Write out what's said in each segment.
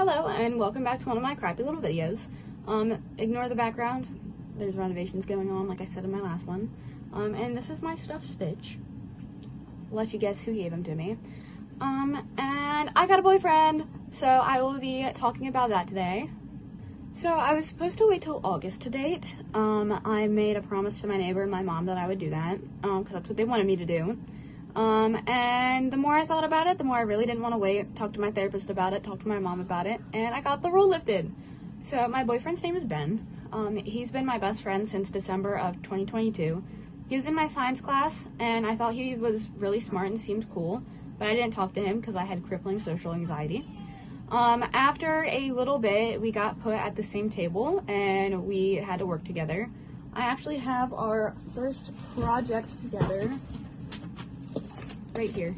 Hello and welcome back to one of my crappy little videos. Ignore the background. There's renovations going on, like I said in my last one. And this is my stuffed Stitch. I'll let you guess who gave him to me. And I got a boyfriend, so I will be talking about that today. So I was supposed to wait till August to date. I made a promise to my neighbor and my mom that I would do that, because that's what they wanted me to do. And the more I thought about it, the more I really didn't want to wait. Talked to my therapist about it, talked to my mom about it, and I got the rule lifted. So my boyfriend's name is Ben. He's been my best friend since December of 2022. He was in my science class, and I thought he was really smart and seemed cool, but I didn't talk to him because I had crippling social anxiety. After a little bit, we got put at the same table, and we had to work together. I actually have our first project together right here.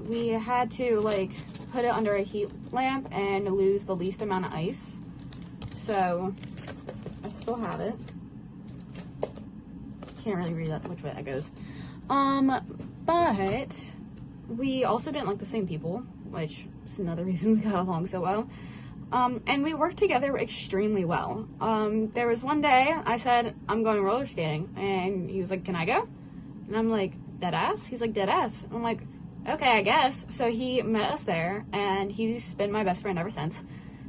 We had to put it under a heat lamp and lose the least amount of ice. So I still have it. Can't really read that which way that goes. But we also didn't like the same people, which is another reason we got along so well. And we worked together extremely well. There was one day I said, I'm going roller skating, and he was like, can I go? And I'm like, dead ass? He's like, dead ass. I'm like, okay, I guess. So he met us there, and he's been my best friend ever since.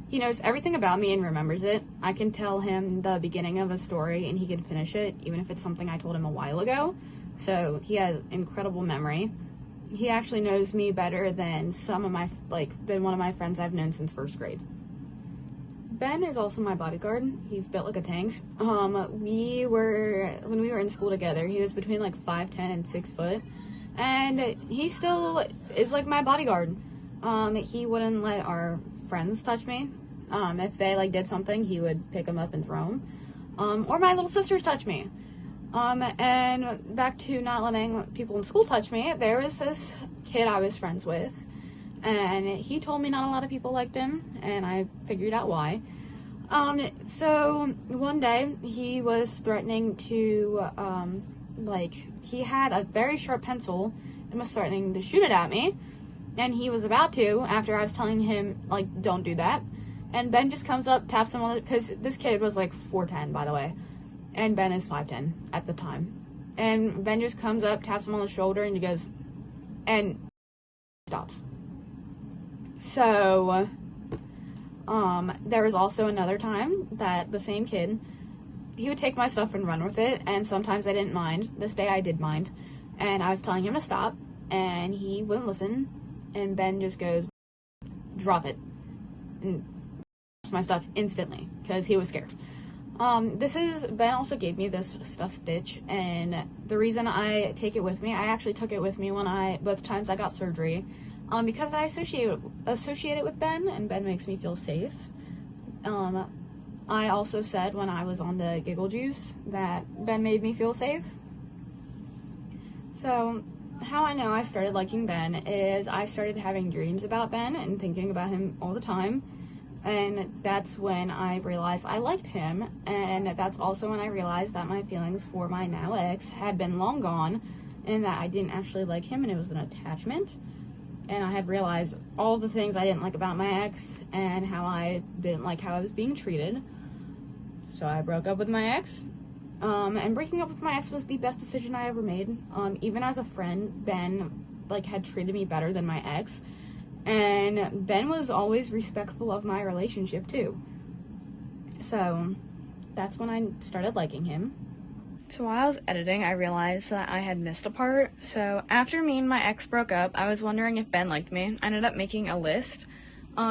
He knows everything about me and remembers it. I can tell him the beginning of a story, and he can finish it, even if it's something I told him a while ago. So he has incredible memory. He actually knows me better than than one of my friends I've known since first grade. Ben is also my bodyguard. He's built like a tank. When we were in school together, he was between 5'10" and 6 foot, and he still is like my bodyguard. He wouldn't let our friends touch me. If they did something, he would pick them up and throw them. Or my little sisters touch me. And back to not letting people in school touch me, there was this kid I was friends with, and he told me not a lot of people liked him, and I figured out why. So one day he was threatening to, he had a very sharp pencil and was threatening to shoot it at me, and he was about to, after I was telling him, don't do that, and Ben just comes up, taps him on the, because this kid was 4'10", by the way, and Ben is 5'10" at the time, and Ben just comes up, taps him on the shoulder, and he goes, and stops. So, there was also another time that the same kid, he would take my stuff and run with it, and sometimes I didn't mind. This day I did mind, and I was telling him to stop, and he wouldn't listen, and Ben just goes, drop it, and my stuff instantly, because he was scared. Ben also gave me this stuffed Stitch, and the reason I take it with me, I actually took it with me both times I got surgery, because I associate it with Ben, and Ben makes me feel safe. I also said when I was on the giggle juice that Ben made me feel safe. So, how I know I started liking Ben is I started having dreams about Ben and thinking about him all the time, and that's when I realized I liked him, and that's also when I realized that my feelings for my now ex had been long gone, and that I didn't actually like him and it was an attachment. And I had realized all the things I didn't like about my ex and how I didn't like how I was being treated. So I broke up with my ex. And breaking up with my ex was the best decision I ever made. Even as a friend, Ben had treated me better than my ex. And Ben was always respectful of my relationship too. So that's when I started liking him. So while I was editing, I realized that I had missed a part. So after me and my ex broke up, I was wondering if Ben liked me. I ended up making a list.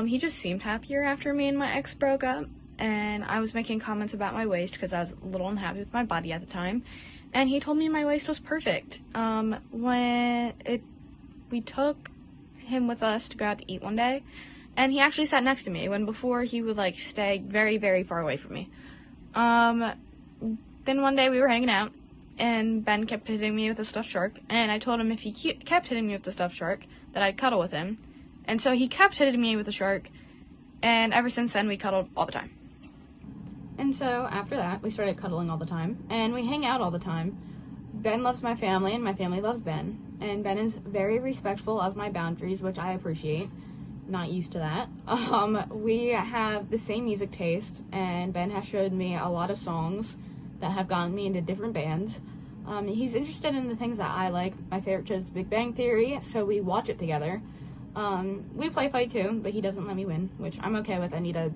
He just seemed happier after me and my ex broke up, and I was making comments about my waist because I was a little unhappy with my body at the time, and he told me my waist was perfect. We took him with us to go out to eat one day, and he actually sat next to me, when before he would stay very, very far away from me. Then one day we were hanging out, and Ben kept hitting me with a stuffed shark, and I told him if he kept hitting me with the stuffed shark, that I'd cuddle with him. And so he kept hitting me with the shark, and ever since then we cuddled all the time. And so after that, we started cuddling all the time, and we hang out all the time. Ben loves my family, and my family loves Ben, and Ben is very respectful of my boundaries, which I appreciate. not used to that. We have the same music taste, and Ben has showed me a lot of songs that have gotten me into different bands. He's interested in the things that I like. My favorite show is The Big Bang Theory, so we watch it together. We play fight too, but he doesn't let me win, which I'm okay with. I need to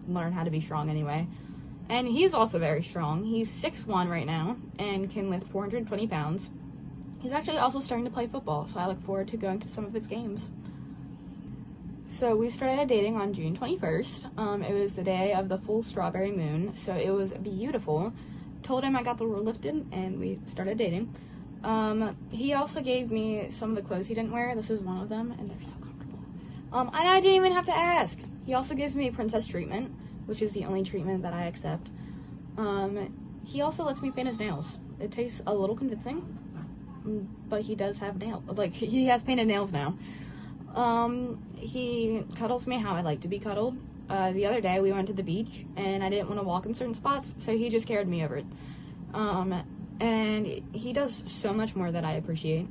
learn how to be strong anyway. And he's also very strong. He's 6'1" right now and can lift 420 pounds. He's actually also starting to play football, so I look forward to going to some of his games. So we started dating on June 21st. It was the day of the full strawberry moon, so it was beautiful. Told him I got the rule lifted, and we started dating. He also gave me some of the clothes he didn't wear. This is one of them, and they're so comfortable. And I didn't even have to ask. He also gives me princess treatment, which is the only treatment that I accept. He also lets me paint his nails. It tastes a little convincing, but he does have nails. Like, he has painted nails now. He cuddles me how I like to be cuddled. The other day we went to the beach and I didn't want to walk in certain spots, so he just carried me over it. And he does so much more that I appreciate.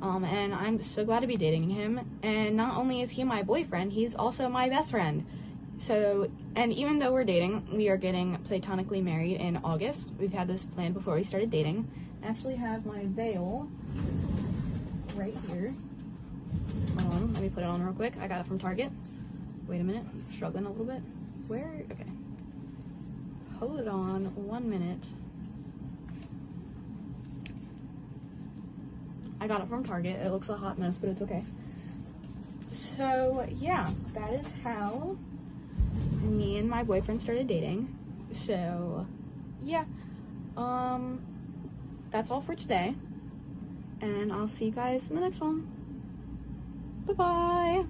And I'm so glad to be dating him. And not only is he my boyfriend, he's also my best friend. So, and even though we're dating, we are getting platonically married in August. We've had this planned before we started dating. I actually have my veil right here. Hold on, let me put it on real quick. I got it from Target. Wait a minute, I'm struggling a little bit. Where? Okay. Hold on 1 minute. I got it from Target. It looks a hot mess, but it's okay. So, yeah, that is how me and my boyfriend started dating. So, yeah. That's all for today. And I'll see you guys in the next one. Bye-bye.